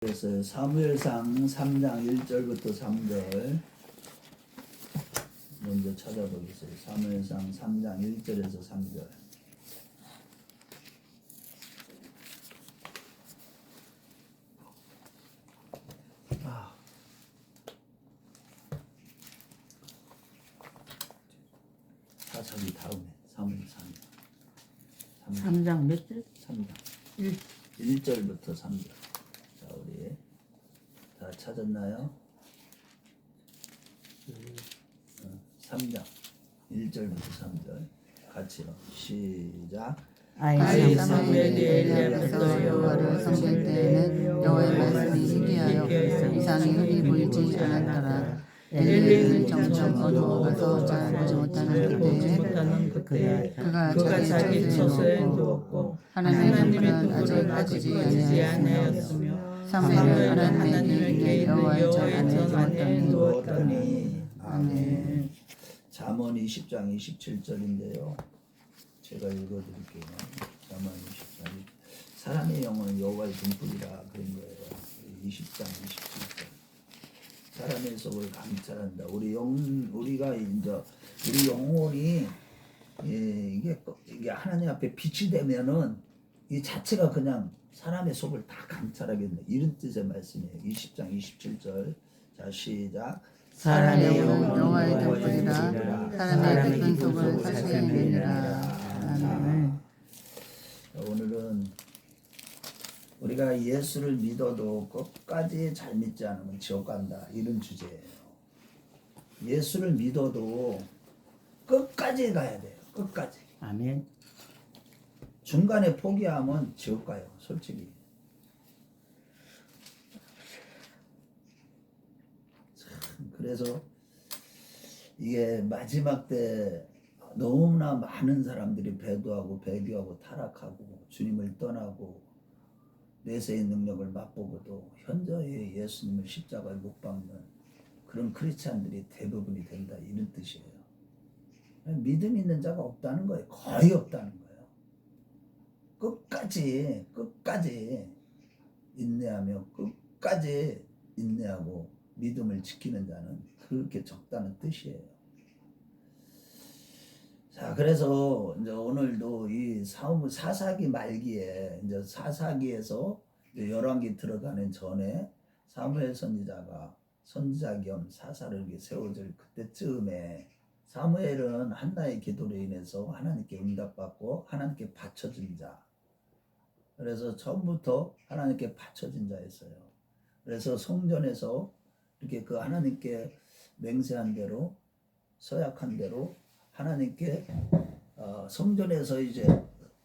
그래서 사무엘상 3장 1절부터 3절 먼저 찾아보겠어요. 사무엘상 3장 1절에서 3절. 사사기 다음에 사무엘상 3장 몇 절? 3장 1절부터 3절. 자, 우리 다 찾았나요? 3장 1절부터 3절 같이요. 시작. 아이 사무엘이 엘리 앞에서 여호와를 섬길 때에는 여호와의 말씀이 희귀하여 이상이 흔히 보이지 않았더라. 엘리는 점점 어두워가서 잘 보지 못하는 그때 그가 자기 처소에 누웠고 하나님의 불은 아직 꺼지지 아니하였으며 사무엘은 하나님에게 여호와의 전 안에 누웠더니. 아멘. 잠언 20장 27절인데요. 제가 읽어드릴게요. 잠언 20장. 사람의 영혼은 여호와의 등불이라 그런 거예요. 20장 27절. 사람의 속을 감찰한다. 우리가 이제 우리 영혼이 이게 하나님 앞에 빛이 되면은 이 자체가 그냥 사람의 속을 다 감찰하겠네. 이런 뜻의 말씀이에요. 20장 27절. 자, 시작. 사람의 영혼은 여호와의 등불이라 사람의 깊은 속을 살펴내리라. 오늘은 우리가 예수를 믿어도 끝까지 잘 믿지 않으면 지옥 간다, 이런 주제예요. 예수를 믿어도 끝까지 가야 돼요. 끝까지. 아멘. 중간에 포기하면 지옥 가요. 솔직히. 그래서 이게 마지막 때 너무나 많은 사람들이 배도하고 배교하고 타락하고 주님을 떠나고 내세의 능력을 맛보고도 현저히 예수님을 십자가에 못 박는 그런 크리스찬들이 대부분이 된다, 이런 뜻이에요. 믿음 있는 자가 없다는 거예요. 거의 없다는 거예요. 끝까지 인내하며 끝까지 인내하고 믿음을 지키는 자는 그렇게 적다는 뜻이에요. 자, 그래서 이제 오늘도 이 사사기 말기에 이제 사사기에서 이제 열왕기 들어가는 전에 사무엘 선지자가 선지자 겸 사사를 이렇게 세워질 그때쯤에 사무엘은 한나의 기도로 인해서 하나님께 응답받고 하나님께 바쳐진 자. 그래서 처음부터 하나님께 바쳐진 자였어요. 그래서 성전에서 이렇게 그 하나님께 맹세한 대로 서약한 대로 하나님께 성전에서 이제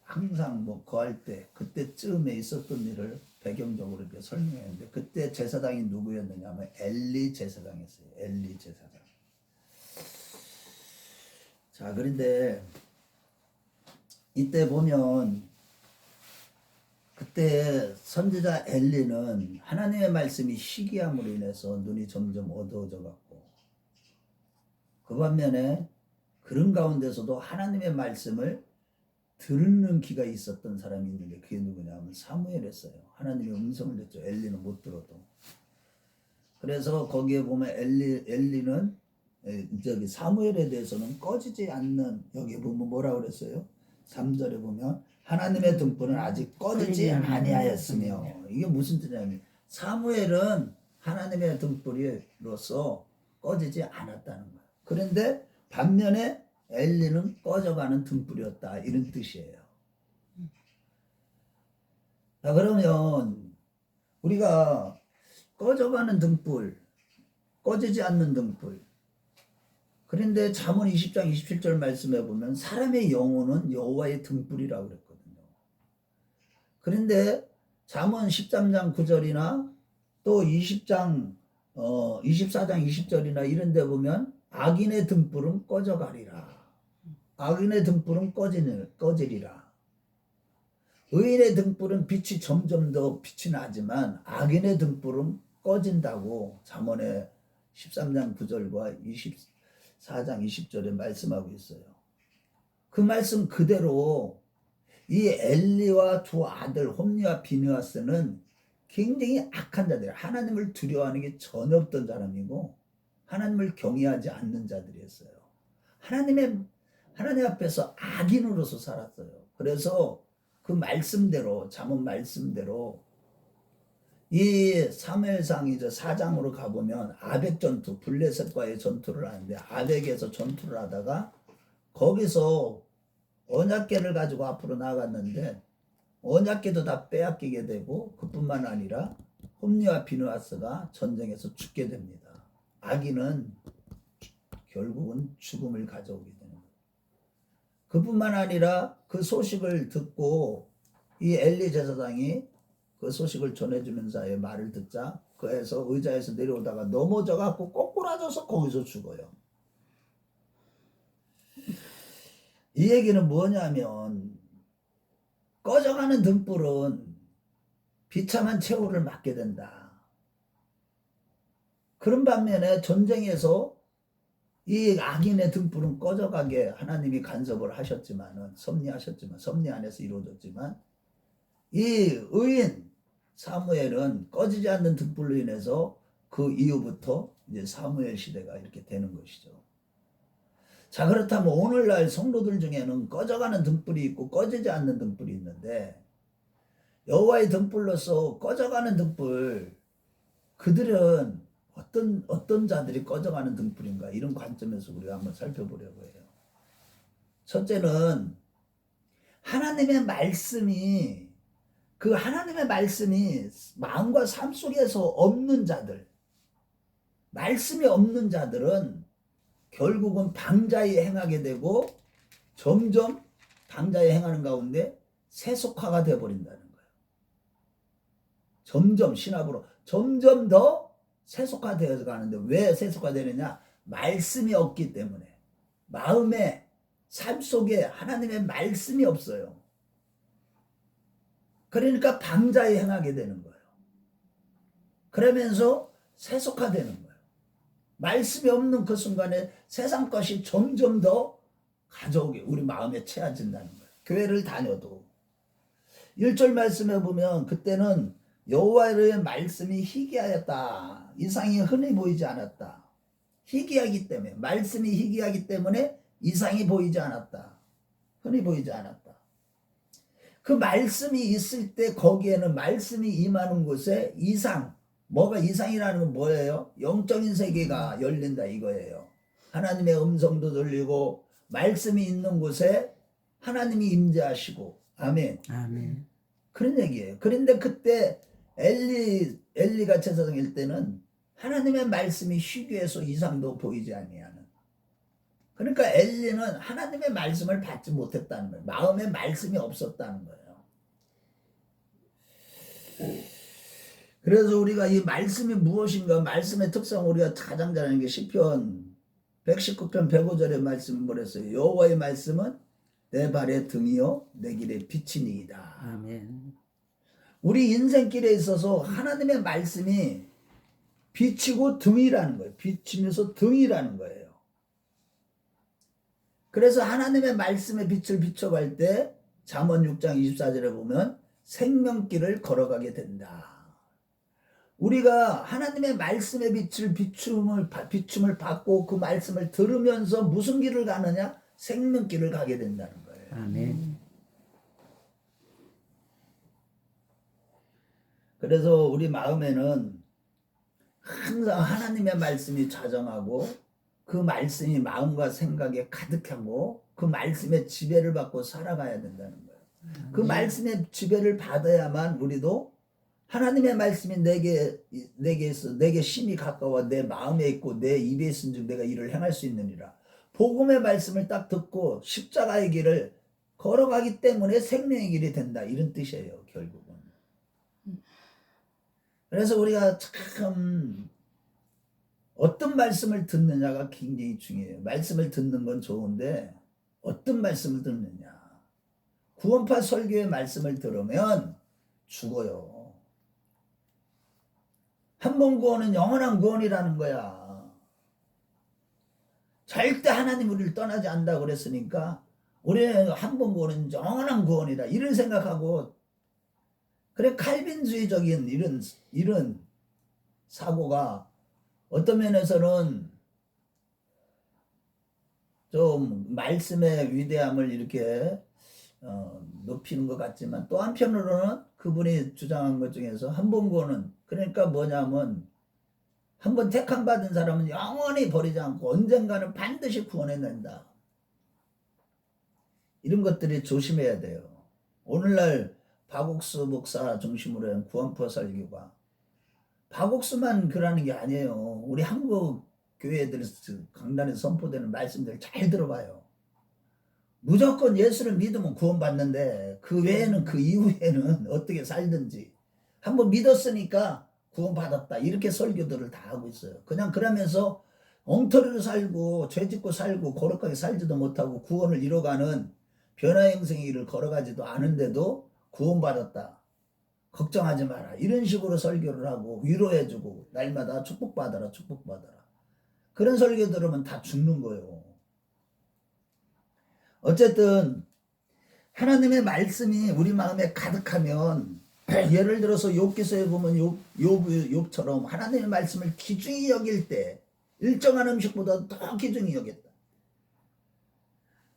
항상 뭐 거할 때 그때쯤에 있었던 일을 배경적으로 이렇게 설명했는데, 그때 제사장이 누구였느냐면 엘리 제사장이었어요. 엘리 제사장. 자, 그런데 이때 보면 그때 선지자 엘리는 하나님의 말씀이 희귀함으로 인해서 눈이 점점 어두워져 갔고, 그 반면에 그런 가운데서도 하나님의 말씀을 듣는 귀가 있었던 사람이 있는데 그게 누구냐면 사무엘이었어요. 하나님의 음성을 듣죠. 엘리는 못 들어도. 그래서 거기에 보면 엘리는 저기 사무엘에 대해서는 꺼지지 않는, 여기 보면 뭐라고 그랬어요? 3절에 보면 하나님의 등불은 아직 꺼지지 아니하였으며, 이게 무슨 뜻이냐면 사무엘은 하나님의 등불로서 꺼지지 않았다는 거예요. 그런데 반면에 엘리는 꺼져가는 등불이었다, 이런 뜻이에요. 자, 그러면 우리가 꺼져가는 등불, 꺼지지 않는 등불. 그런데 잠언 20장 27절 말씀에 보면 사람의 영혼은 여호와의 등불이라고 그랬거든요. 그런데 잠언 13장 9절이나 또 24장 20절이나 이런 데 보면 악인의 등불은 꺼져가리라. 악인의 등불은 꺼지리라. 의인의 등불은 빛이 점점 더 빛이 나지만 악인의 등불은 꺼진다고 잠언의 13장 9절과 24장 20절에 말씀하고 있어요. 그 말씀 그대로 이 엘리와 두 아들 홈리와 비느하스는 굉장히 악한 자들, 하나님을 두려워하는 게 전혀 없던 사람이고 하나님을 경외하지 않는 자들이었어요. 하나님 앞에서 악인으로서 살았어요. 그래서 그 말씀대로, 잠언 말씀대로 이 사무엘상 이제 4장으로 가보면 아벡 전투, 블레셋과의 전투를 하는데 아벡에서 전투를 하다가 거기서 언약궤를 가지고 앞으로 나갔는데 언약궤도 다 빼앗기게 되고 그뿐만 아니라 홈리와 비느하스가 전쟁에서 죽게 됩니다. 악인은 결국은 죽음을 가져오게 되는 거예요. 그뿐만 아니라 그 소식을 듣고 이 엘리 제사장이 그 소식을 전해주는 자의 말을 듣자 그에서 의자에서 내려오다가 넘어져 갖고 꼬꾸라져서 거기서 죽어요. 이 얘기는 뭐냐면 꺼져가는 등불은 비참한 최후를 맞게 된다. 그런 반면에 전쟁에서 이 악인의 등불은 꺼져가게 하나님이 간섭을 하셨지만은 섭리 안에서 이루어졌지만 이 의인 사무엘은 꺼지지 않는 등불로 인해서 그 이후부터 이제 사무엘 시대가 이렇게 되는 것이죠. 자, 그렇다면 오늘날 성도들 중에는 꺼져가는 등불이 있고 꺼지지 않는 등불이 있는데 여호와의 등불로서 꺼져가는 등불, 그들은 어떤 자들이 꺼져가는 등불인가, 이런 관점에서 우리가 한번 살펴보려고 해요. 첫째는 하나님의 말씀이 마음과 삶 속에서 없는 자들, 말씀이 없는 자들은 결국은 방자에 행하게 되고 점점 방자에 행하는 가운데 세속화가 되어버린다는 거예요. 점점 신압으로 점점 더 세속화되어서 가는데 왜 세속화되느냐? 말씀이 없기 때문에. 마음의 삶 속에 하나님의 말씀이 없어요. 그러니까 방자에 행하게 되는 거예요. 그러면서 세속화되는 거예요. 말씀이 없는 그 순간에 세상 것이 점점 더 가져오게 우리 마음에 채워진다는 거예요. 교회를 다녀도 1절 말씀에 보면 그때는 여호와의 말씀이 희귀하였다. 이상이 흔히 보이지 않았다. 희귀하기 때문에, 말씀이 희귀하기 때문에 이상이 보이지 않았다. 흔히 보이지 않았다. 그 말씀이 있을 때 거기에는 말씀이 임하는 곳에 이상, 뭐가 이상이라는 건 뭐예요? 영적인 세계가 열린다 이거예요. 하나님의 음성도 들리고 말씀이 있는 곳에 하나님이 임재하시고, 아멘. 아멘. 그런 얘기예요. 그런데 그때 엘리가 제사장일 때는 하나님의 말씀이 희귀해서 이상도 보이지 아니하는. 그러니까 엘리는 하나님의 말씀을 받지 못했다는 거예요. 마음에 말씀이 없었다는 거예요. 그래서 우리가 이 말씀이 무엇인가, 말씀의 특성 우리가 가장 잘 아는 게 시편 119편 105절의 말씀은 뭐랬어요? 여호와의 말씀은 내 발의 등이요 내 길의 빛이니이다. 아멘. 우리 인생길에 있어서 하나님의 말씀이 빛이고 등이라는 거예요. 빛이면서 등이라는 거예요. 그래서 하나님의 말씀의 빛을 비춰갈 때 잠언 6장 24절에 보면 생명길을 걸어가게 된다. 우리가 하나님의 말씀의 비춤을 받고 그 말씀을 들으면서 무슨 길을 가느냐? 생명길을 가게 된다는 거예요. 아멘. 그래서 우리 마음에는 항상 하나님의 말씀이 자정하고 그 말씀이 마음과 생각에 가득하고 그 말씀의 지배를 받고 살아가야 된다는 거예요. 그 말씀의 지배를 받아야만 우리도 하나님의 말씀이 내게 심히 가까워 내 마음에 있고 내 입에 있은즉 내가 이를 행할 수 있느니라. 복음의 말씀을 딱 듣고 십자가의 길을 걸어가기 때문에 생명의 길이 된다, 이런 뜻이에요, 결국은. 그래서 우리가 참 어떤 말씀을 듣느냐가 굉장히 중요해요. 말씀을 듣는 건 좋은데 어떤 말씀을 듣느냐. 구원파 설교의 말씀을 들으면 죽어요. 한 번 구원은 영원한 구원이라는 거야. 절대 하나님 우리를 떠나지 않는다고 그랬으니까 우리는 한 번 구원은 영원한 구원이다, 이를 생각하고 그래 칼빈주의적인 이런 사고가 어떤 면에서는 좀 말씀의 위대함을 이렇게 높이는 것 같지만 또 한편으로는 그분이 주장한 것 중에서 한 번 구원은 그러니까 뭐냐면 한 번 택함 받은 사람은 영원히 버리지 않고 언젠가는 반드시 구원해낸다. 이런 것들이 조심해야 돼요. 오늘날 박옥수 목사 중심으로 한 구원포 설교가 박옥수만 그러는 게 아니에요. 우리 한국 교회들 강단에서 선포되는 말씀들 잘 들어봐요. 무조건 예수를 믿으면 구원받는데 그 외에는 그 이후에는 어떻게 살든지 한번 믿었으니까 구원받았다 이렇게 설교들을 다 하고 있어요. 그냥 그러면서 엉터리로 살고 죄짓고 살고 거룩하게 살지도 못하고 구원을 이뤄가는 변화 형성의 길을 걸어가지도 않은데도 구원받았다. 걱정하지 마라. 이런 식으로 설교를 하고 위로해주고 날마다 축복받아라 축복받아라. 그런 설교 들으면 다 죽는 거예요. 어쨌든 하나님의 말씀이 우리 마음에 가득하면 예를 들어서 욥기서에 보면 욥처럼 하나님의 말씀을 귀중히 여길 때 일정한 음식보다 더 귀중히 여겼다.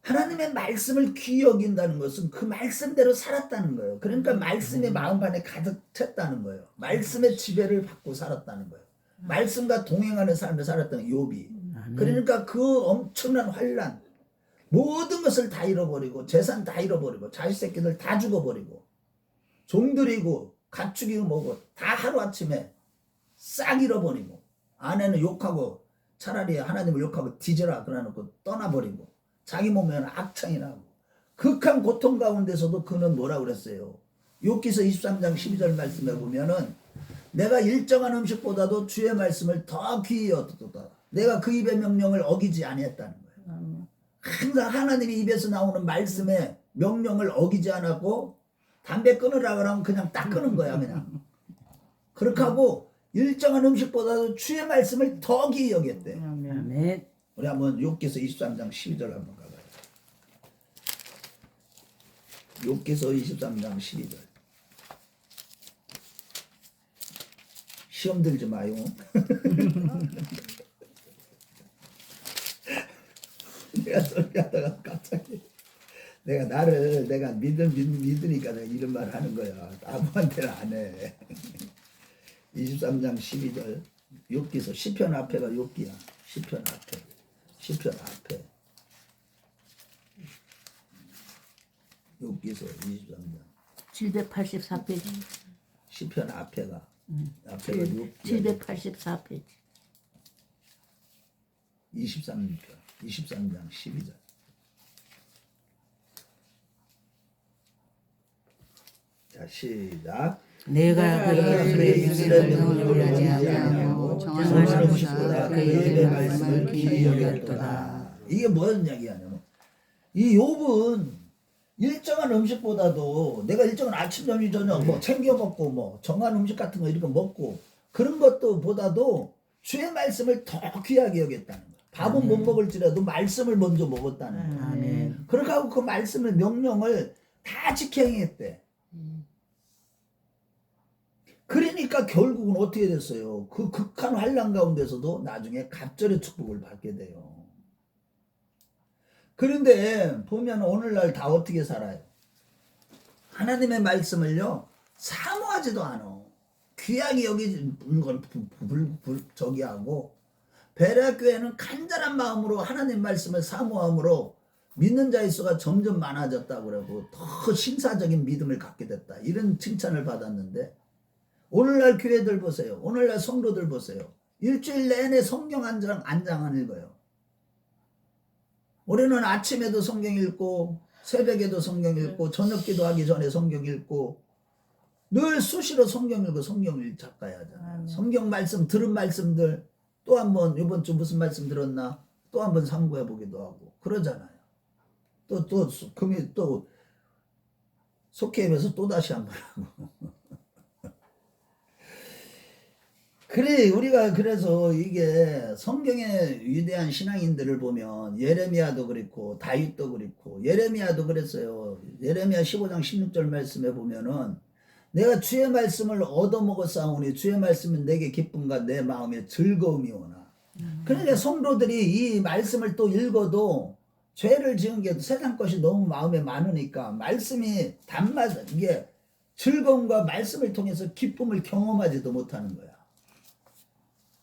하나님의 말씀을 귀히 여긴다는 것은 그 말씀대로 살았다는 거예요. 그러니까 말씀이 마음 안에 가득 찼다는 거예요. 말씀의 지배를 받고 살았다는 거예요. 말씀과 동행하는 삶을 살았다는 욥이. 그러니까 그 엄청난 환난 모든 것을 다 잃어버리고 재산 다 잃어버리고 자식 새끼들 다 죽어버리고 종들이고 가축이고 뭐고 다 하루아침에 싹 잃어버리고 아내는 욕하고 차라리 하나님을 욕하고 뒤져라 그래놓고 떠나버리고 자기 몸에는 악창이 나고 극한 고통 가운데서도 그는 뭐라 그랬어요. 욥기서 23장 12절 말씀에 보면은 내가 일정한 음식보다도 주의 말씀을 더 귀히 여겼도다. 내가 그 입의 명령을 어기지 아니했다는 거예요. 항상 하나님이 입에서 나오는 말씀의 명령을 어기지 않았고 담배 끊으라 그러면 그냥 딱 끊은 거야 그냥. 그렇게 하고 일정한 음식보다도 주의 말씀을 더 귀히 여겼대. 아멘. 우리 한번 욥기서 23장 12절 한번 가봐요. 욥기서 23장 12절. 시험 들지 마요. 내가 설교하다가 갑자기 내가 믿으니까 내가 이런 말 하는 거야. 아무한테는 안 해. 23장 12절 욥기서 시편 앞에가 욥기야. 시편 앞에 욥기서 23장 784페이지. 시편 앞에가 욥기야. 784페이지. 23장 12절. 자, 시작. 내가 그의 그의 입술의 명령을 위하지 아니하고 정한 음식보다 그의 입의 말씀을 귀히 여겼도다. 이게 뭔 이야기냐면 이 욥은 일정한 음식보다도 내가 일정한 아침 점심 저녁 뭐 챙겨 먹고 뭐 정한 음식 같은 거 이렇게 먹고 그런 것도 보다도 주의 말씀을 더 귀하게 여겼다는 거야. 밥은 못 먹을지라도 말씀을 먼저 먹었다는 거야. 아멘. 그렇게 하고 그 말씀의 명령을 다 지켜 행했대. 그러니까 결국은 어떻게 됐어요? 그 극한 환난 가운데서도 나중에 갑절의 축복을 받게 돼요. 그런데 보면 오늘날 다 어떻게 살아요? 하나님의 말씀을요 사모하지도 않아. 귀하게 여기는 건 저기 하고 베레아교회는 간절한 마음으로 하나님 말씀을 사모함으로 믿는 자의 수가 점점 많아졌다고 그러고 더 신사적인 믿음을 갖게 됐다. 이런 칭찬을 받았는데 오늘날 교회들 보세요. 오늘날 성도들 보세요. 일주일 내내 성경 한 장 안 읽어요. 우리는 아침에도 성경 읽고 새벽에도 성경 읽고 저녁 기도하기 전에 성경 읽고 늘 수시로 성경 읽고 성경을 작가야 하잖아요. 성경 말씀 들은 말씀들 또 한번 이번 주 무슨 말씀 들었나 또 한번 상고해 보기도 하고 그러잖아요. 또 금이 또 속회에서 또 다시 한번 하고 그래 우리가 그래서 이게 성경의 위대한 신앙인들을 보면 예레미야도 그렇고 다윗도 그렇고 예레미야도 그랬어요. 예레미야 15장 16절 말씀에 보면은 내가 주의 말씀을 얻어먹었사오니 주의 말씀은 내게 기쁨과 내 마음에 즐거움이 오나. 그러니까 성도들이 이 말씀을 또 읽어도 죄를 지은 게 세상 것이 너무 마음에 많으니까 말씀이 단맛 이게 즐거움과 말씀을 통해서 기쁨을 경험하지도 못하는 거야.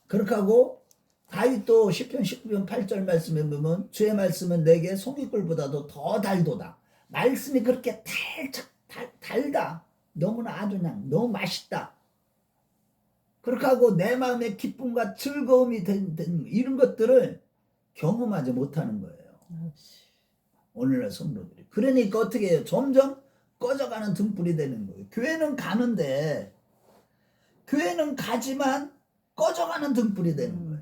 그렇게 하고 다윗도 시편 19편 8절 말씀에 보면 주의 말씀은 내게 송이꿀보다도 더 달도다. 말씀이 그렇게 달다. 너무나 아주 그냥 너무 맛있다. 그렇게 하고 내 마음에 기쁨과 즐거움이 된 이런 것들을 경험하지 못하는 거예요. 오늘날 성도들이. 그러니까 어떻게 해요? 점점 꺼져가는 등불이 되는 거예요. 교회는 가는데 교회는 가지만 꺼져가는 등불이 되는 거예요.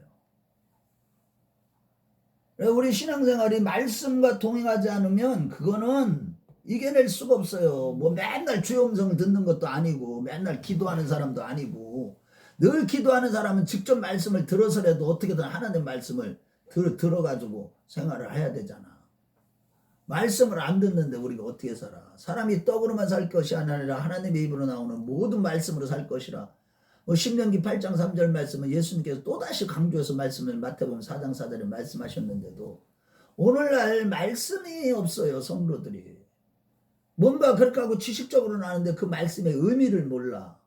우리 신앙생활이 말씀과 동행하지 않으면 그거는 이겨낼 수가 없어요. 뭐 맨날 주의 음성을 듣는 것도 아니고 맨날 기도하는 사람도 아니고 늘 기도하는 사람은 직접 말씀을 들어서라도 어떻게든 하나님 말씀을 들어가지고 생활을 해야 되잖아. 말씀을 안 듣는데 우리가 어떻게 살아? 사람이 떡으로만 살 것이 아니라 하나님의 입으로 나오는 모든 말씀으로 살 것이라. 뭐 신명기 8장 3절 말씀은 예수님께서 또다시 강조해서 말씀을 마태복음 4장 4절에 말씀하셨는데도 오늘날 말씀이 없어요. 성도들이. 뭔가 그렇게 하고 지식적으로는 아는데 그 말씀의 의미를 몰라.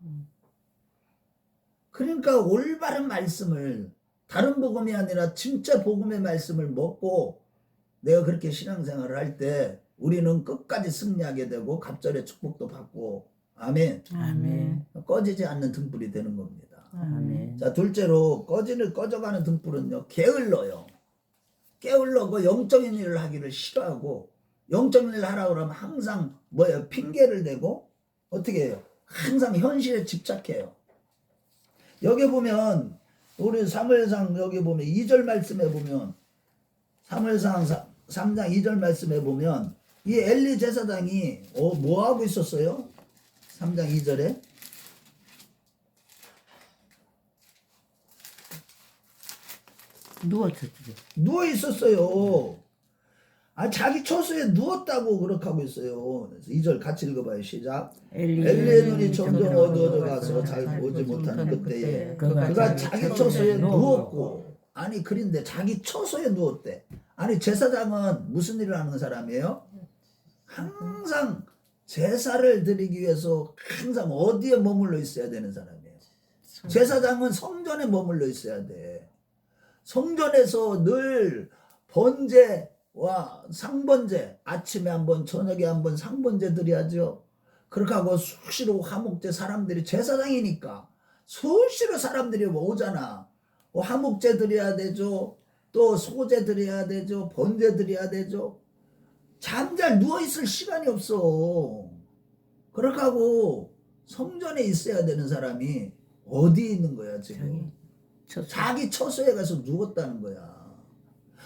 그러니까 올바른 말씀을 다른 복음이 아니라 진짜 복음의 말씀을 먹고 내가 그렇게 신앙생활을 할 때 우리는 끝까지 승리하게 되고 갑절의 축복도 받고 아멘. 아멘. 꺼지지 않는 등불이 되는 겁니다. 아멘. 자, 둘째로 꺼져가는 등불은요, 게을러요. 게을러고 영적인 일을 하기를 싫어하고 영적인 일을 하라고 그러면 항상 뭐예요? 핑계를 대고 어떻게 해요? 항상 현실에 집착해요. 여기 보면 우리 사무엘상 여기 보면 2절 말씀에 보면 사무엘상 3장 2절 말씀에 보면 이 엘리 제사장이 뭐 하고 있었어요? 3장 2절에 누워 있었어요. 아, 자기 처소에 누웠다고 그렇게 하고 있어요. 그래서 2절 같이 읽어봐요. 시작. 엘리의 눈이 점점 어두워져 가서 잘 보지 못하는 그때에 그가 자기 처소에 누웠고, 아니 그런데 자기 처소에 누웠대. 아니 제사장은 무슨 일을 하는 사람이에요? 항상 제사를 드리기 위해서 항상 어디에 머물러 있어야 되는 사람이에요. 제사장은 성전에 머물러 있어야 돼. 성전에서 늘 번제와 상번제, 아침에 한번 저녁에 한번 상번제 드려야죠. 그렇게 하고 수시로 화목제, 사람들이 제사장이니까 수시로 사람들이 오잖아. 화목제 드려야 되죠. 또 소제 드려야 되죠. 번제 드려야 되죠. 잠잘 누워있을 시간이 없어. 그렇게 하고 성전에 있어야 되는 사람이 어디 있는 거야 지금? 자기 처소에 가서 누웠다는 거야.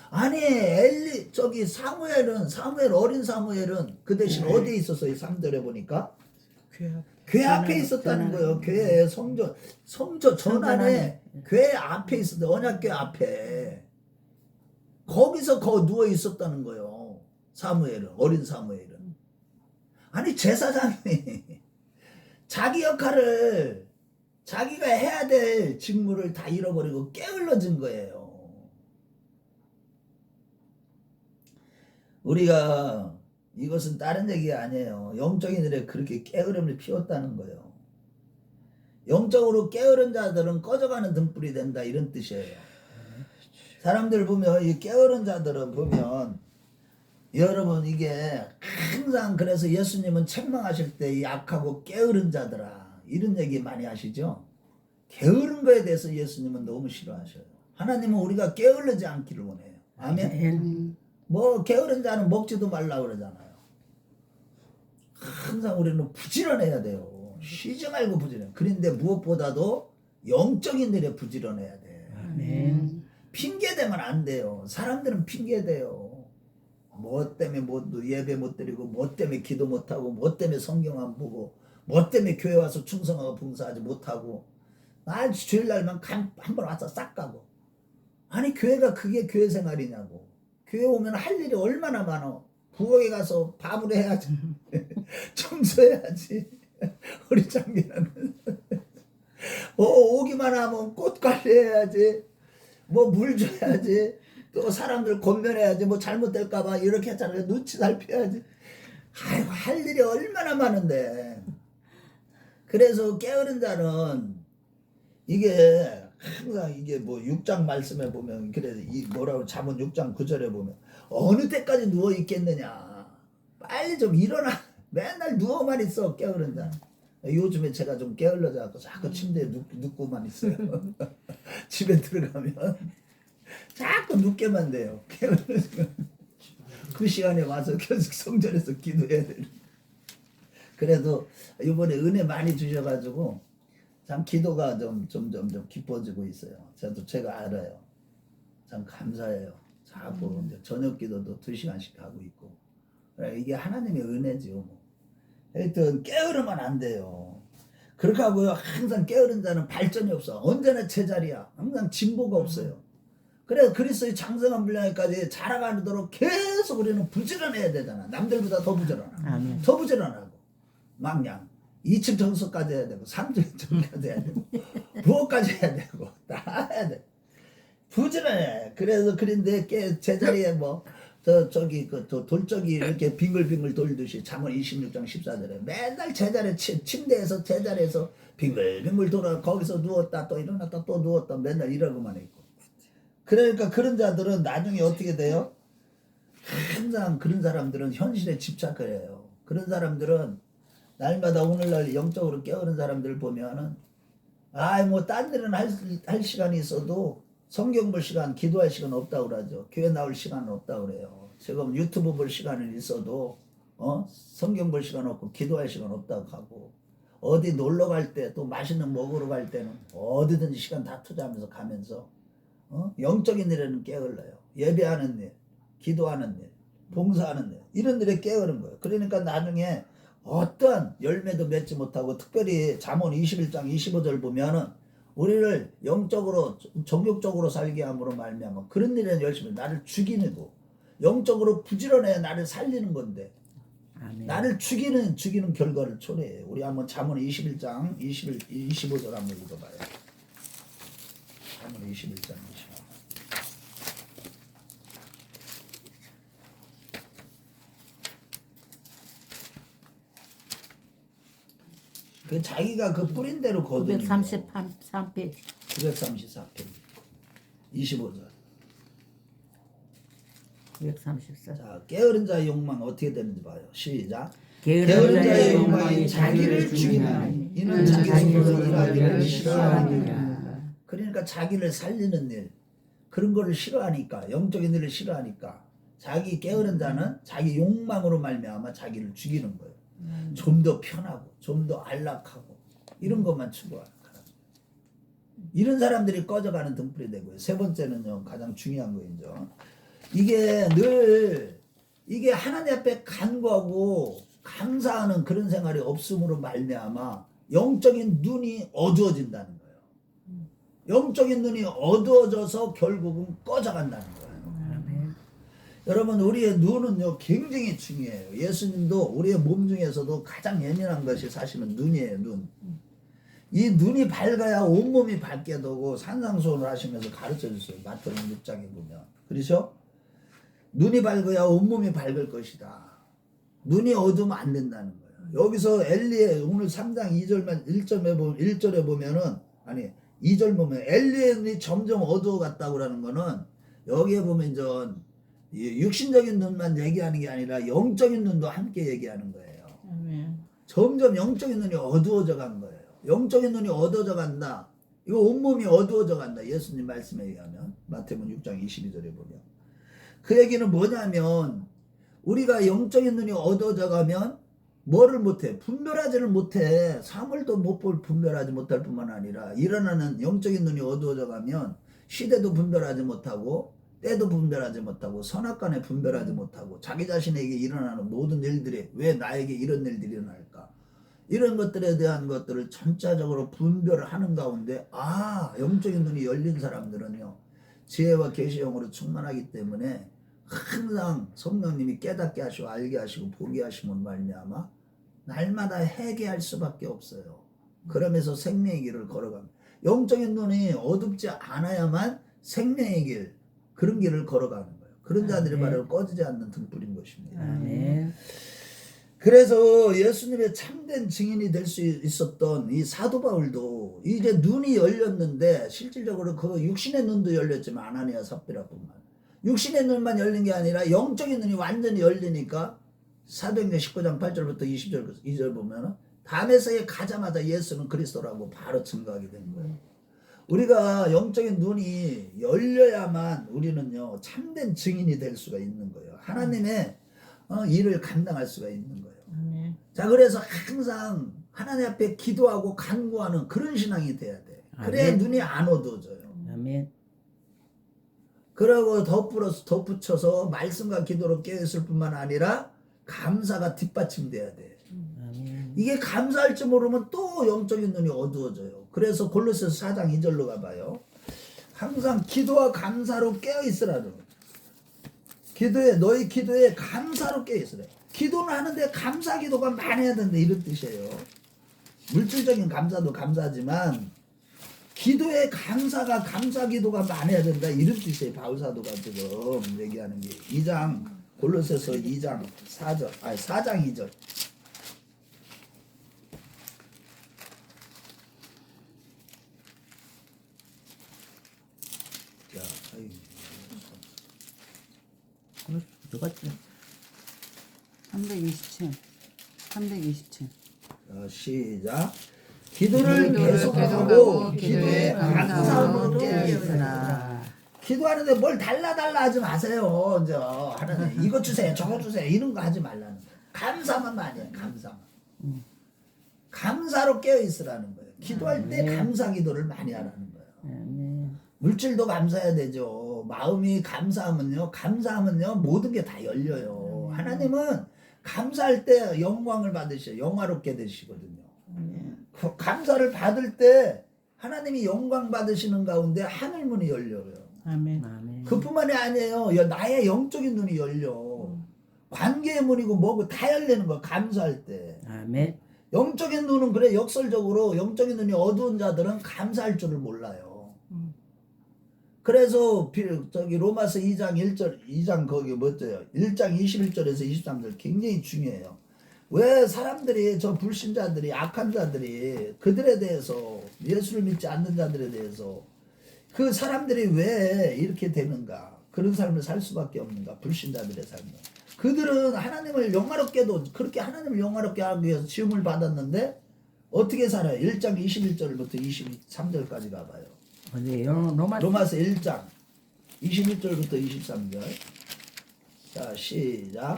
아니 사무엘 어린 사무엘은 그 대신 어디에 있었어요? 3절에 보니까 교회 앞에 있었다는 거예요. 교회 성전 전안에 교회 앞에 있었대. 언약궤 앞에 거기서 누워 있었다는 거예요. 사무엘은, 어린 사무엘은. 아니 제사장이 자기 역할을 자기가 해야 될 직무를 다 잃어버리고 게을러진 거예요. 우리가 이것은 다른 얘기가 아니에요. 영적인 일에 그렇게 게으름을 피웠다는 거예요. 영적으로 게으른 자들은 꺼져가는 등불이 된다, 이런 뜻이에요. 사람들 보면 이 게으른 자들은 보면 여러분 이게 항상 그래서 예수님은 책망하실 때 이 약하고 게으른 자들아 이런 얘기 많이 하시죠. 게으른 거에 대해서 예수님은 너무 싫어하셔요. 하나님은 우리가 게을르지 않기를 원해요. 아멘. 뭐 게으른 자는 먹지도 말라고 그러잖아요. 항상 우리는 부지런해야 돼요. 쉬지 말고 부지런. 그런데 무엇보다도 영적인 일에 부지런해야 돼. 아멘. 핑계대면 안 돼요. 사람들은 핑계대요. 뭐 때문에 예배 못 드리고, 뭐 때문에 기도 못하고, 뭐 때문에 성경 안 보고, 뭐 때문에 교회 와서 충성하고 봉사하지 못하고, 주일날만 한번 와서 싹 가고. 아니 교회가 그게 교회 생활이냐고. 교회 오면 할 일이 얼마나 많아. 부엌에 가서 밥을 해야지. 청소해야지. 우리 장기는 오기만 하면 꽃 관리해야지, 뭐 물 줘야지, 또 사람들 건면해야지, 뭐 잘못될까봐 이렇게 했잖아요. 눈치 살펴야지. 아이고, 할 일이 얼마나 많은데. 그래서 게으른 자는 이게 항상 이게 뭐 6장 말씀에 보면, 그래서 이 뭐라고 잠언 6장 9절에 보면 어느 때까지 누워 있겠느냐. 빨리 좀 일어나. 맨날 누워만 있어, 게으른 자. 요즘에 제가 좀 게을러져갖고 자꾸 침대에 눕고만 있어요. 집에 들어가면 자꾸 눕게만 돼요. 게을러지면 그 시간에 와서 계속 성전에서 기도해야 되는. 그래도 이번에 은혜 많이 주셔가지고 참 기도가 점점 깊어지고 있어요. 저도 제가 알아요. 참 감사해요. 자꾸 이제 저녁 기도도 2시간씩 하고 있고. 이게 하나님의 은혜지요. 뭐. 하여튼 게으르면 안 돼요. 그렇게 하고요. 항상 게으른 자는 발전이 없어. 언제나 제자리야. 항상 진보가 없어요. 그래서 그리스도의 장성한 분량까지 자라가도록 계속 우리는 부지런해야 되잖아. 남들보다 더 부지런하고, 아멘. 더 부지런하고, 막냥 2층 정서까지 해야 되고, 3층 정서까지 해야 되고, 부엌까지 해야 되고, 다 해야 돼. 부지런해. 그래서 그런데 제자리에 뭐 저기 그 돌적이 이렇게 빙글빙글 돌듯이 잠언 26장 14절에 맨날 제자리 침대에서 제자리에서 빙글빙글 돌아 거기서 누웠다 또 일어났다 또 누웠다 맨날 이러고만 있고. 그러니까 그런 자들은 나중에 어떻게 돼요? 항상 그런 사람들은 현실에 집착을 해요. 그런 사람들은 날마다 오늘날 영적으로 깨어른 사람들 보면은 뭐 딴 일은 할 시간이 있어도 성경 볼 시간, 기도할 시간 없다고 그러죠. 교회 나올 시간은 없다고 그래요. 지금 유튜브 볼 시간은 있어도 성경 볼 시간 없고 기도할 시간 없다고 하고, 어디 놀러 갈 때 또 맛있는 먹으러 갈 때는 어디든지 시간 다 투자하면서 가면서 영적인 일에는 게을러요. 예배하는 일, 기도하는 일, 봉사하는 일, 이런 일에 게으른 거예요. 그러니까 나중에 어떤 열매도 맺지 못하고, 특별히 잠언 21장 25절 보면은 우리를 영적으로 정욕적으로 살게 함으로 말미암아 그런 일에는 열심히 나를 죽이고, 영적으로 부지런해 나를 살리는 건데 아멘. 나를 죽이는 결과를 초래해요. 우리 한번 잠언 21장 25절 한번 읽어봐요. 잠언 21장 25절. 그 자기가 그 뿌린 대로 거두는 933페이지. 934페이지 25절. 934. 자, 게으른 자의 욕망 어떻게 되는지 봐요. 시작. 게으른 자의 욕망이 자기를 죽이나니 이는 자기 손으로 일하기를 싫어하느니라. 그러니까 자기를 살리는 일, 그런 거를 싫어하니까, 영적인 일을 싫어하니까 자기 게으른 자는 자기 욕망으로 말미암아 자기를 죽이는 거예요. 좀 더 편하고 좀 더 안락하고 이런 것만 추구하는 거예요. 이런 사람들이 꺼져가는 등불이 되고요. 세 번째는요, 가장 중요한 거죠. 이게 하나님 앞에 간구하고 감사하는 그런 생활이 없음으로 말미암아 영적인 눈이 어두워진다는 거예요. 영적인 눈이 어두워져서 결국은 꺼져간다는 거예요. 아멘. 여러분, 우리의 눈은요 굉장히 중요해요. 예수님도 우리의 몸 중에서도 가장 예민한 것이 사실은 눈이에요. 눈. 이 눈이 밝아야 온몸이 밝게 되고 산상수훈을 하시면서 가르쳐 주세요. 마태복음 6장에 보면. 그렇죠? 눈이 밝아야 온몸이 밝을 것이다. 눈이 어두우면 안 된다는 거예요. 여기서 엘리의 오늘 3장 1절에 보면은, 아니 2절 보면 엘리의 눈이 점점 어두워갔다고 그러는 거는, 여기에 보면 이제 육신적인 눈만 얘기하는 게 아니라 영적인 눈도 함께 얘기하는 거예요. 아멘. 점점 영적인 눈이 어두워져 간 거예요. 영적인 눈이 어두워져 간다. 이거 온몸이 어두워져 간다. 예수님 말씀에 의하면 마태복음 6장 22절에 보면. 그 얘기는 뭐냐면, 우리가 영적인 눈이 어두워져 가면 뭐를 못해? 분별하지를 못해. 사물도 못 볼, 분별하지 못할 뿐만 아니라, 일어나는 영적인 눈이 어두워져 가면 시대도 분별하지 못하고 때도 분별하지 못하고 선악간에 분별하지 못하고 자기 자신에게 일어나는 모든 일들이 왜 나에게 이런 일들이 일어날까? 이런 것들에 대한 것들을 전체적으로 분별을 하는 가운데, 영적인 눈이 열린 사람들은요 지혜와 계시형으로 충만하기 때문에 항상 성령님이 깨닫게 하시고 알게 하시고 보게 하시면 말미암아 날마다 회개할 수밖에 없어요. 그러면서 생명의 길을 걸어갑니다. 영적인 눈이 어둡지 않아야만 생명의 길, 그런 길을 걸어가는 거예요. 그런 자들이 바로 꺼지지 않는 등불인 것입니다. 아멘. 그래서 예수님의 참된 증인이 될 수 있었던 이 사도 바울도 이제 눈이 열렸는데, 실질적으로 그 육신의 눈도 열렸지만 아나니아 삽비라뿐만, 육신의 눈만 열린 게 아니라 영적인 눈이 완전히 열리니까 사도행전 19장 8절부터 20절 2절 보면 다메섹에 가자마자 예수는 그리스도라고 바로 증거하게 된 거예요. 우리가 영적인 눈이 열려야만 우리는요 참된 증인이 될 수가 있는 거예요. 하나님의 일을 감당할 수가 있는 거예요. 아멘. 자, 그래서 항상 하나님 앞에 기도하고 간구하는 그런 신앙이 돼야 돼. 그래야 아멘. 눈이 안 어두워져요. 아멘. 그러고 덧붙여서 말씀과 기도로 깨어있을 뿐만 아니라 감사가 뒷받침돼야 돼. 아멘. 이게 감사할 줄 모르면 또 영적인 눈이 어두워져요. 그래서 골로새서 4장 2절로 가봐요. 항상 기도와 감사로 깨어있으라는 거죠. 너희 기도에 감사로 깨어있으래. 기도는 하는데 감사 기도가 많아야 된다, 이런 뜻이에요. 물질적인 감사도 감사하지만 기도에 감사 기도가 많아야 된다, 이런 뜻이에요. 바울 사도가 지금 얘기하는 게 2장 골로새서 2장 4절, 4장 2절. 자, 누가 327. 327. 자, 시작. 기도를 계속하고 기도에 감사함으로 깨어있으라. 기도하는데 뭘 달라 하지 마세요. 이제 하나님 이거 주세요, 저거 주세요, 이런 거 하지 말라는 거예요. 감사만 많이 해. 감사만. 감사로 깨어있으라는 거예요. 기도할 때 감사 기도를 많이 하라는 거예요. 아멘. 물질도 감사해야 되죠. 마음이 감사하면요 모든 게 다 열려요. 하나님은 감사할 때 영광을 받으셔, 영화롭게 되시거든요. 그 감사를 받을 때 하나님이 영광 받으시는 가운데 하늘 문이 열려요. 아멘. 아멘. 그뿐만이 아니에요. 나의 영적인 눈이 열려. 관계의 문이고 뭐고 다 열리는 거야, 감사할 때. 아멘. 영적인 눈은 그래, 역설적으로 영적인 눈이 어두운 자들은 감사할 줄을 몰라요. 그래서 저기 로마서 2장 1절 2장 거기 뭐죠? 1장 21절에서 23절 굉장히 중요해요. 왜 사람들이, 저 불신자들이, 악한 자들이, 그들에 대해서, 예수를 믿지 않는 자들에 대해서 그 사람들이 왜 이렇게 되는가, 그런 삶을 살 수밖에 없는가, 불신자들의 삶을. 그들은 하나님을 영화롭게도, 그렇게 하나님을 영화롭게 하기 위해서 지음을 받았는데 어떻게 살아요? 1장 21절부터 23절까지 가봐요. 어디 로마서 1장 21절부터 23절. 자, 시작.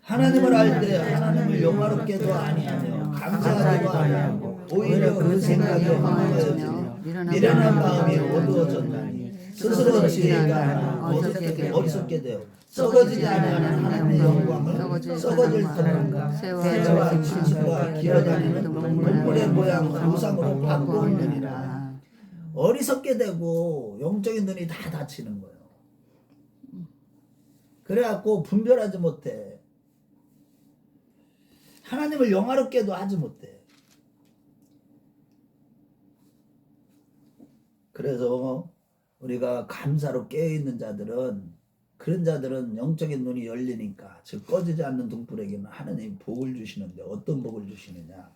하나님을 알 때 하나님을 영화롭게도 아니하며 감사하기도 아니하고 오히려 그 생각이 험하여지며 미련한 마음이 어두워졌나니 스스로 지혜가 어리석게 되어 썩어지지 아니하는 하나님의 영광을 썩어질 듯한 새와 짐승과 기어다니는 동물의 모양을 우상으로 바꾸어 있느니라. 어리석게 되고 영적인 눈이 다 닫히는 거예요. 그래갖고 분별하지 못해. 하나님을 영화롭게도 하지 못해. 그래서 우리가 감사로 깨어있는 자들은, 그런 자들은 영적인 눈이 열리니까, 즉 꺼지지 않는 등불에게는 하나님이 복을 주시는데, 어떤 복을 주시느냐,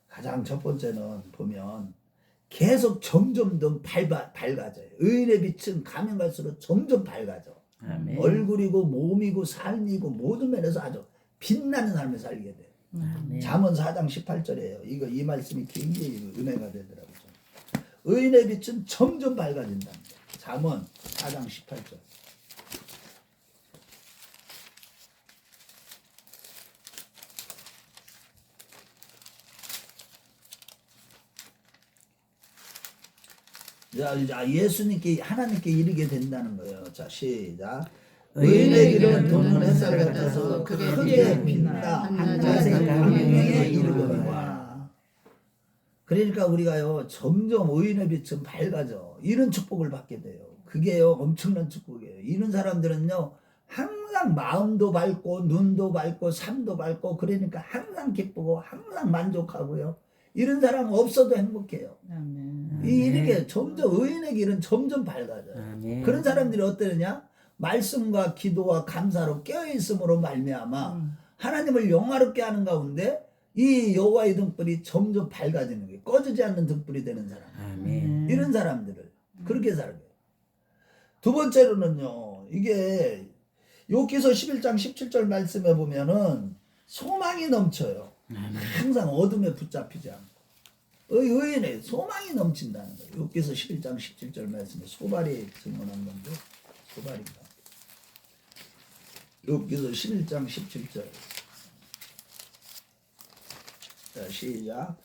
가장 첫 번째는 보면 계속 점점 더 밝아져요. 의인의 빛은 가면 갈수록 점점 밝아져. 아멘. 얼굴이고 몸이고 삶이고 모든 면에서 아주 빛나는 삶을 살게 돼. 아멘. 잠언 4장 18절이에요. 이 말씀이 굉장히 은혜가 되더라고요. 의인의 빛은 점점 밝아진다. 잠언 4장 18절. 자, 예수님께, 하나님께 이르게 된다는 거예요. 자, 시작. 의인의 길은 돋는 햇살 같아서 크게 빛나 한자생 광명에 이르거니와. 그러니까 우리가요 점점 의인의 빛은 밝아져. 이런 축복을 받게 돼요. 그게요 엄청난 축복이에요. 이런 사람들은요 항상 항상 마음도 밝고 눈도 밝고 삶도 밝고 그러니까 항상 기쁘고 항상 만족하고요. 이런 사람 없어도 행복해요. 아멘. 이렇게 점점 의인의 길은 점점 밝아져요. 아멘. 그런 사람들이 어떠느냐? 말씀과 기도와 감사로 깨어있음으로 말미암아 하나님을 영화롭게 하는 가운데 이 여호와의 등불이 점점 밝아지는 거예요. 꺼지지 않는 등불이 되는 사람. 아멘. 이런 사람들을 그렇게 살아요. 두 번째로는요. 이게 욥기서 11장 17절 말씀에 보면은 소망이 넘쳐요. 항상 어둠에 붙잡히지 않고 의인의 소망이 넘친다는 거예요. 욥기서 11장 17절 말씀에 소발이 증언한 건데 소발인가? 욥기서 11장 17절. 자, 시작.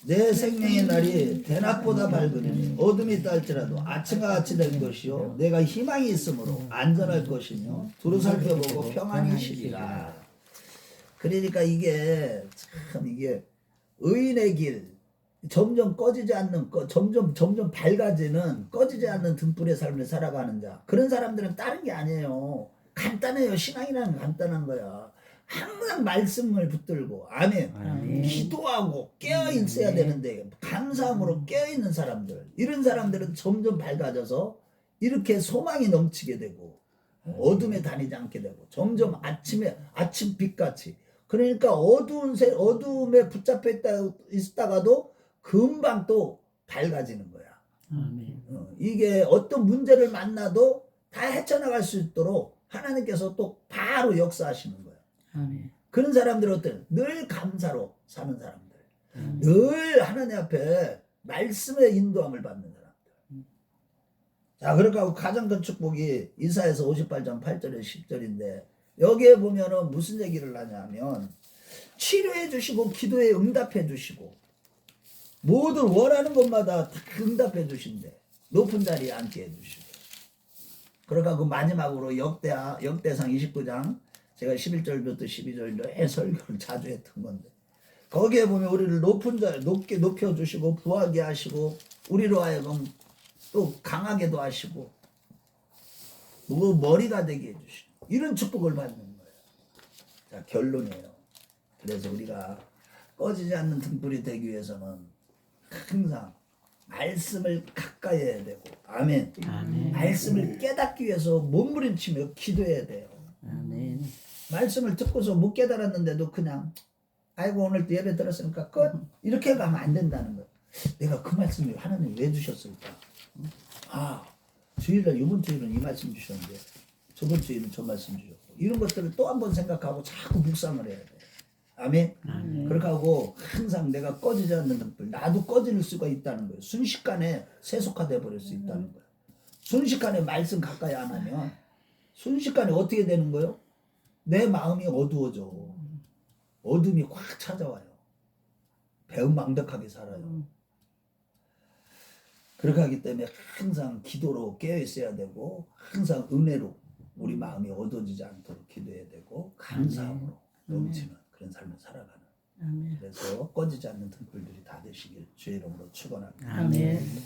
내 생명의 날이 대낮보다 밝으니 어둠이 있다 할지라도 아침과 같이 될 것이요 내가 희망이 있으므로 안전할 것이며 두루 살펴보고 평안히 쉬리라. 그러니까 이게 참 이게 의인의 길 점점 꺼지지 않는 점점 밝아지는 꺼지지 않는 등불의 삶을 살아가는 자 그런 사람들은 다른 게 아니에요. 간단해요. 신앙이라는 건 간단한 거야. 항상 말씀을 붙들고 아멘. 아멘. 기도하고 깨어 있어야 되는데 감사함으로 깨어 있는 사람들 이런 사람들은 점점 밝아져서 이렇게 소망이 넘치게 되고 어둠에 다니지 않게 되고 점점 아침 빛같이 그러니까 어둠에 붙잡혀 있다가도 금방 또 밝아지는 거야. 아멘. 이게 어떤 문제를 만나도 다 헤쳐나갈 수 있도록 하나님께서 또 바로 역사하시는 거야. 아멘. 그런 사람들은 어때요? 늘 감사로 사는 사람들. 아멘. 늘 하나님 앞에 말씀의 인도함을 받는 사람들. 자, 그러니까 가장 큰 축복이 이사야서 58장 8절에 10절인데 여기에 보면은 무슨 얘기를 하냐면 치료해 주시고 기도에 응답해 주시고 모든 원하는 것마다 다 응답해 주신대. 높은 자리에 앉게 해 주시고. 그러니까 그 마지막으로 역대상 29장 제가 11절부터 12절로 설교를 자주 했던 건데 거기에 보면 우리를 높게 높여주시고 부하게 하시고 우리로 하여금 또 강하게도 하시고 누구 머리가 되게 해주시고 이런 축복을 받는 거예요. 자, 결론이에요. 그래서 우리가 꺼지지 않는 등불이 되기 위해서는 항상 말씀을 가까이 해야 되고 아멘. 아멘. 말씀을 깨닫기 위해서 몸부림치며 기도해야 돼요. 아멘. 말씀을 듣고서 못 깨달았는데도 그냥 아이고 오늘 예배 들었으니까 끝 이렇게 가면 안 된다는 거예요. 내가 그 말씀을 하나님 왜 주셨을까? 아 주일날 이번 주일은 이 말씀 주셨는데 저번 주일은 저 말씀 주셨고 이런 것들을 또 한 번 생각하고 자꾸 묵상을 해야 돼요. 아멘. 그렇게 하고 항상 내가 꺼지지 않는 등불 나도 꺼질 수가 있다는 거예요. 순식간에 세속화돼 버릴 수 있다는 거예요. 순식간에 말씀 가까이 안 하면 순식간에 어떻게 되는 거예요? 내 마음이 어두워져. 어둠이 확 찾아와요. 배은망덕하게 살아요. 그렇게 하기 때문에 항상 기도로 깨어 있어야 되고 항상 은혜로 우리 마음이 어두워지지 않도록 기도해야 되고 감사함으로 넘치는 그런 삶을 살아가는 아멘. 그래서 꺼지지 않는 등불들이 다 되시길 주의 이름으로 축원합니다. 아멘.